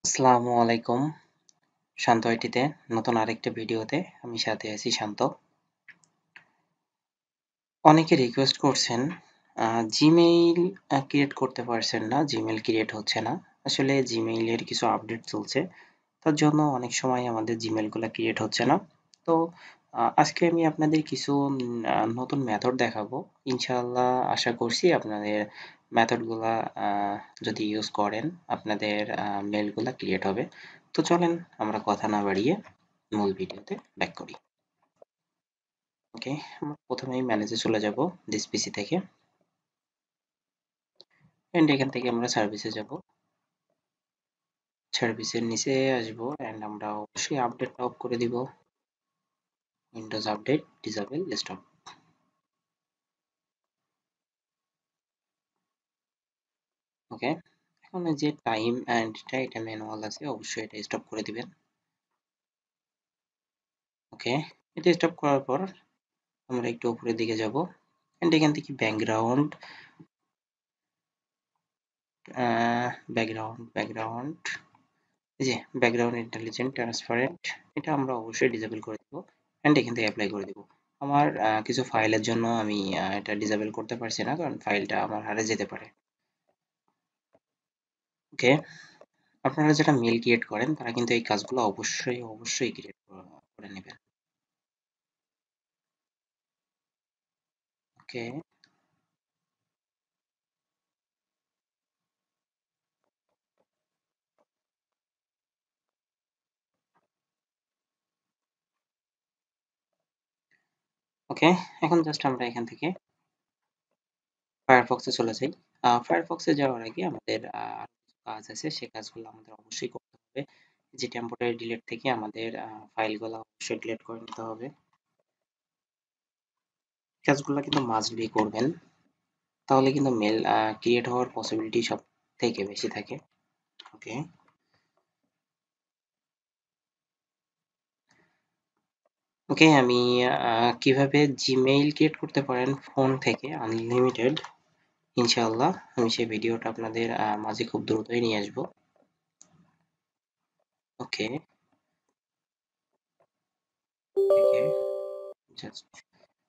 আসসালামু আলাইকুম। শান্ত আইটিতে নতুন আরেকটা ভিডিওতে আমি সাথে আছি শান্ত। অনেকে রিকোয়েস্ট করছেন Gmail ক্রিয়েট করতে পারছেন না, Gmail ক্রিয়েট হচ্ছে না। আসলে Gmail এর কিছু আপডেট চলছে। তার জন্য অনেক সময় আমাদের Gmail গুলা ক্রিয়েট হচ্ছে না। তো আজকে আমি আপনাদের কিছু নতুন মেথড দেখাবো। ইনশাআল্লাহ আশা করছি আপনাদের মেথড গুলা যদি ইউজ করেন আপনাদের মেইল গুলা ক্রিয়েট হবে। তো চলেন আমরা কথা না বাড়িয়ে মূল ভিডিওতে ব্যাক করি। ওকে, আমরা প্রথমেই ম্যানেজে চলে যাব দিস পিসি থেকে, এন্ড এখান থেকে আমরা সার্ভিসে যাব। সার্ভিসের নিচে আসবো এন্ড আমরা অবশ্যই আপডেটটা অফ করে দিব। Windows update disable stop. Okay, এখন এই যে টাইম এন্ড এটা ম্যানুয়াল আছে, অবশ্যই এটা স্টপ করে দিবেন। ওকে, এটা স্টপ করার পর আমরা একটু উপরের দিকে যাব এন্ড এখান থেকে ব্যাকগ্রাউন্ড এই যে ব্যাকগ্রাউন্ড ইন্টেলিজেন্ট ট্রান্সপারেন্ট, এটা আমরা অবশ্যই ডিসেবল করে দিব এন্ড এখান থেকে অ্যাপ্লাই করে দিব। আমার কিছু ফাইলের জন্য আমি এটা ডিসেবল করতে পারছি না, কারণ ফাইলটা আমার হারিয়ে যেতে পারে। ওকে, আপনারা যারা মেল ক্রিয়েট করেন তারা কিন্তু এই কাজগুলো অবশ্যই ক্রিয়েট করে নেবেন। ওকে, ওকে, এখন জাস্ট আমরা এখান থেকে ফায়ারফক্সে চলে যাই। ফায়ারফক্সে যাওয়ার আগে আমাদের কাজ আছে, সে কাজগুলো আমাদের অবশ্যই করতে হবে। যে টেম্পোরারি ডিলিট থেকে আমাদের ফাইলগুলো অবশ্যই ডিলিট করে নিতে হবে। কাজগুলো কিন্তু মাস্ট বি করবেন, তাহলে কিন্তু মেল ক্রিয়েট হওয়ার পসিবিলিটি সব থেকে বেশি থাকে। ওকে, ওকে, আমি কিভাবে জিমেইল ক্রিয়েট করতে পারেন ফোন থেকে আনলিমিটেড, ইনশাআল্লাহ আমি সেই ভিডিওটা আপনাদের মাঝে খুব দ্রুতই নিয়ে আসবো। ওকে, ওকে, জাস্ট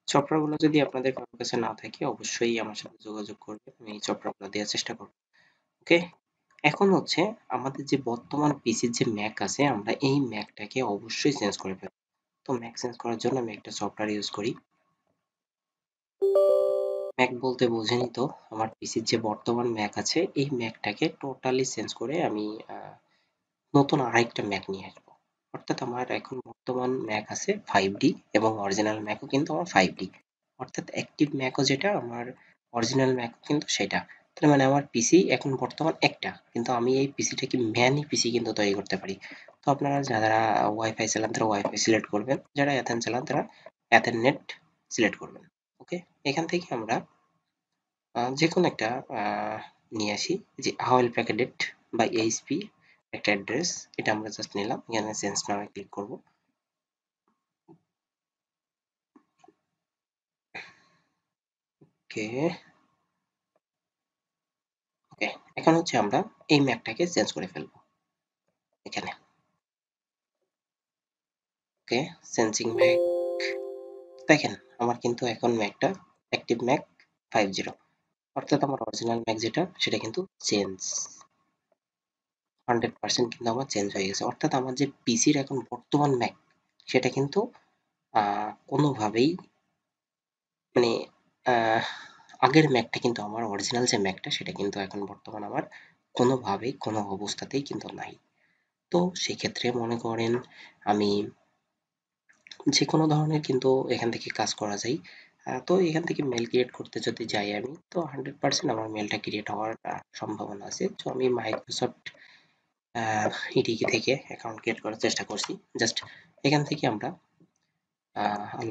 সফটওয়্যারগুলো যদি আপনাদের কারোর কাছে না থাকে অবশ্যই আমার সাথে যোগাযোগ করবেন, আমি এই সফটওয়্যারগুলো দেওয়ার চেষ্টা করব। ওকে, এখন হচ্ছে আমাদের যে বর্তমান পিসির যে ম্যাক আছে, আমরা এই ম্যাকটাকে অবশ্যই চেঞ্জ করে ফেলবো। তো ম্যাক চেঞ্জ করার জন্য আমি একটা সফটওয়্যার ইউজ করি। ম্যাক বলতে বোঝেনই তো, আমার পিসির যে বর্তমান ম্যাক আছে এই ম্যাকটাকে টোটালি চেঞ্জ করে আমি নতুন আরেকটা ম্যাক নিয়ে আসবো। অর্থাৎ আমার এখন বর্তমান ম্যাক আছে 5D এবং অরিজিনাল ম্যাকও কিন্তু আমার 5D। অর্থাৎ অ্যাক্টিভ ম্যাকও যেটা, আমার অরিজিনাল ম্যাকও কিন্তু সেটা। তার মানে আমার পিসি এখন বর্তমান একটা, কিন্তু আমি এই পিসিটাকে ম্যানি পিসি কিন্তু তৈরি করতে পারি। তো আপনারা যারা ওয়াইফাই চালান তারা ওয়াইফাই সিলেক্ট করবেন, যারা এথেন চালান তারা এথেরনেট সিলেক্ট করবেন। ওকে, এখান থেকে আমরা যেকোনো একটা নিয়ে আসি, যে হাওয়াল প্যাকেটেড বা এইচপি একটা অ্যাড্রেস, এটা আমরা জাস্ট নিলাম, এখানে চেঞ্জ নামে ক্লিক করব। ওকে, ওকে, এখন হচ্ছে আমরা এই ম্যাকটাকে চেঞ্জ করে ফেলবো এখানে। ওকে, চেঞ্জিং ম্যাক, দেখেন আমার কিন্তু এখন ম্যাকটা অ্যাক্টিভ ম্যাক 50, অর্থাৎ আমার অরিজিনাল ম্যাক যেটা সেটা কিন্তু চেঞ্জ 100% কিন্তু আমার চেঞ্জ হয়ে গেছে। অর্থাৎ আমার যে পিসির এখন বর্তমান ম্যাক সেটা কিন্তু কোনোভাবেই মানে আহ, আগের ম্যাকটা কিন্তু আমার অরিজিনাল যে ম্যাকটা সেটা কিন্তু এখন বর্তমান আমার কোনোভাবেই কোনো অবস্থাতেই কিন্তু নাই। তো সেক্ষেত্রে মনে করেন আমি যে কোনো ধরনের কিন্তু এখান থেকে কাজ করা যায়। তো এখান থেকে মেল ক্রিয়েট করতে যদি যাই আমি, তো 100% আমার মেলটা ক্রিয়েট হওয়ার সম্ভাবনা আছে। তো আমি মাইক্রোসফট ইডিকি থেকে অ্যাকাউন্ট ক্রিয়েট করার চেষ্টা করছি। জাস্ট এখান থেকে আমরা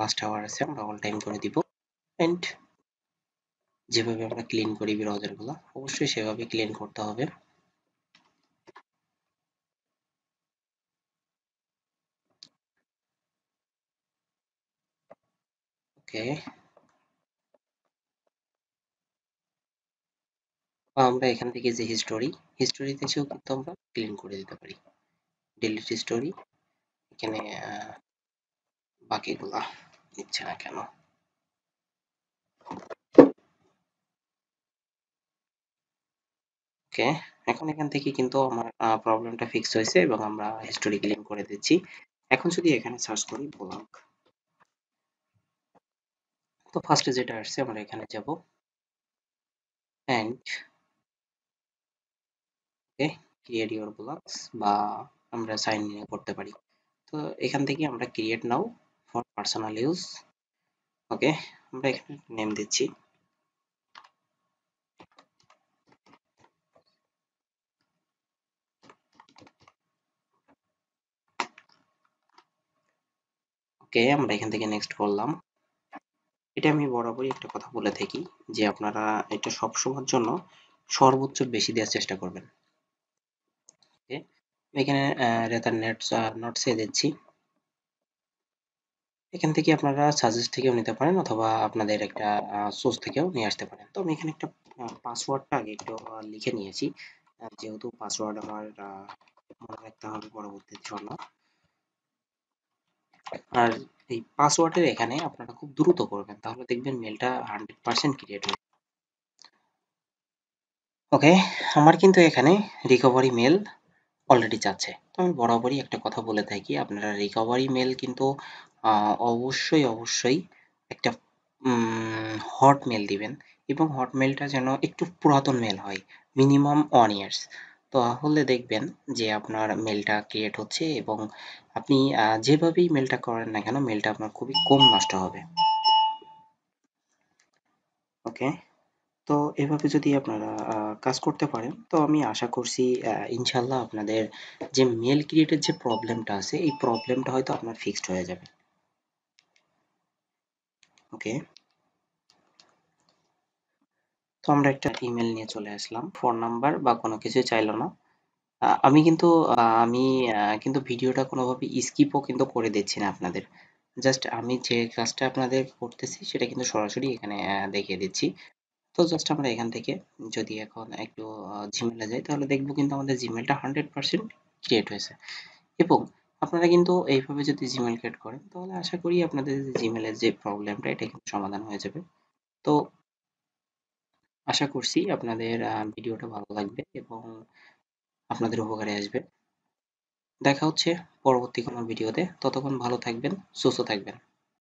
লাস্ট আওয়ার আছে আমরা অল টাইম করে দিব, এন্ড যেভাবে আমরা ক্লিন করি ব্রাউজার গুলো অবশ্যই সেভাবে ক্লিন করতে হবে। ওকে, আমরা এখান থেকে যে হিস্টোরি হিস্টোরিতে এসেও কিন্তু আমরা ক্লিন করে দিতে পারি। ডিলিট হিস্টোরি, এখানে বাকিগুলা দিচ্ছে না কেন? ওকে, এখন এখান থেকে কিন্তু আমার প্রবলেমটা ফিক্স হয়েছে এবং আমরা হিস্টোরি ক্লিন করে দিচ্ছি। এখন যদি এখানে সার্চ করি ব্লগ, তো ফার্স্টে যেটা আসছে আমরা এখানে যাব and okay create your blogs, বা আমরা সাইন ইন করতে পারি। তো এখান থেকে আমরা create now for personal use. Okay, আমরা এখানে নেম দিচ্ছি। ওকে, আমরা এখান থেকে নেক্সট করলাম। এটা আমি বরাবরই একটা কথা বলে থাকি যে আপনারা এটা সব সময়ের জন্য সর্বোচ্চ বেশি দেওয়ার চেষ্টা করবেন। ওকে, এখানে রেতার নেটস নোটসে দিচ্ছি। এখান থেকে আপনারা সাজেস্ট থেকেও নিতে পারেন অথবা আপনাদের একটা সোর্স থেকেও নিয়ে আসতে পারেন। তো আমি এখানে একটা পাসওয়ার্ডটা আগে একটু লিখে নিয়েছি, যেহেতু পাসওয়ার্ড আমার মনে রাখতে হবে পরবর্তীর জন্য। আর এই পাসওয়ার্ডের এখানে আপনারা খুব দ্রুত করবেন, তাহলে দেখবেন মেলটা 100% ক্রিয়েট হবে। ওকে, আমার কিন্তু এখানে রিকভারি মেল অলরেডি যাচ্ছে। তো আমি বরাবরই একটা কথা বলে থাকি, আপনারা রিকভারি মেল কিন্তু অবশ্যই একটা হট মেল দিবেন, এবং হট মেলটা যেন একটু পুরাতন মেল হয়, মিনিমাম 1 ইয়ার্স। তাহলে দেখবেন যে আপনার মেলটা ক্রিয়েট হচ্ছে এবং আপনি যেভাবেই মেলটা করেন না কেন মেলটা আপনার খুবই কম নষ্ট হবে। ওকে, তো এভাবে যদি আপনারা কাজ করতে পারেন তো আমি আশা করছি ইনশাল্লাহ আপনাদের যে মেল ক্রিয়েটের যে প্রবলেমটা আছে এই প্রবলেমটা হয়তো আপনার ফিক্সড হয়ে যাবে। ওকে, তো আমরা একটা ইমেল নিয়ে চলে আসলাম, ফোন নাম্বার বা কোনো কিছু চাইলো না। আমি কিন্তু আমি কিন্তু ভিডিওটা কোনোভাবে স্কিপও কিন্তু করে দিচ্ছি না আপনাদের, জাস্ট আমি যে কাজটা আপনাদের করতেছি সেটা কিন্তু সরাসরি এখানে দেখিয়ে দিচ্ছি। তো জাস্ট আমরা এখান থেকে যদি এখন একটু জিমেলে যাই তাহলে দেখবো কিন্তু আমাদের জিমেলটা 100% ক্রিয়েট হয়েছে। এবং আপনারা কিন্তু এইভাবে যদি জিমেল ক্রিয়েট করেন তাহলে আশা করি আপনাদের জিমেলের যে প্রবলেমটা এটা কিন্তু সমাধান হয়ে যাবে। তো আশা করছি আপনাদের ভিডিওটা ভালো লাগবে এবং আপনাদের উপকারে আসবে। দেখা হচ্ছে পরবর্তী কোনো ভিডিওতে, ততক্ষণ ভালো থাকবেন, সুস্থ থাকবেন।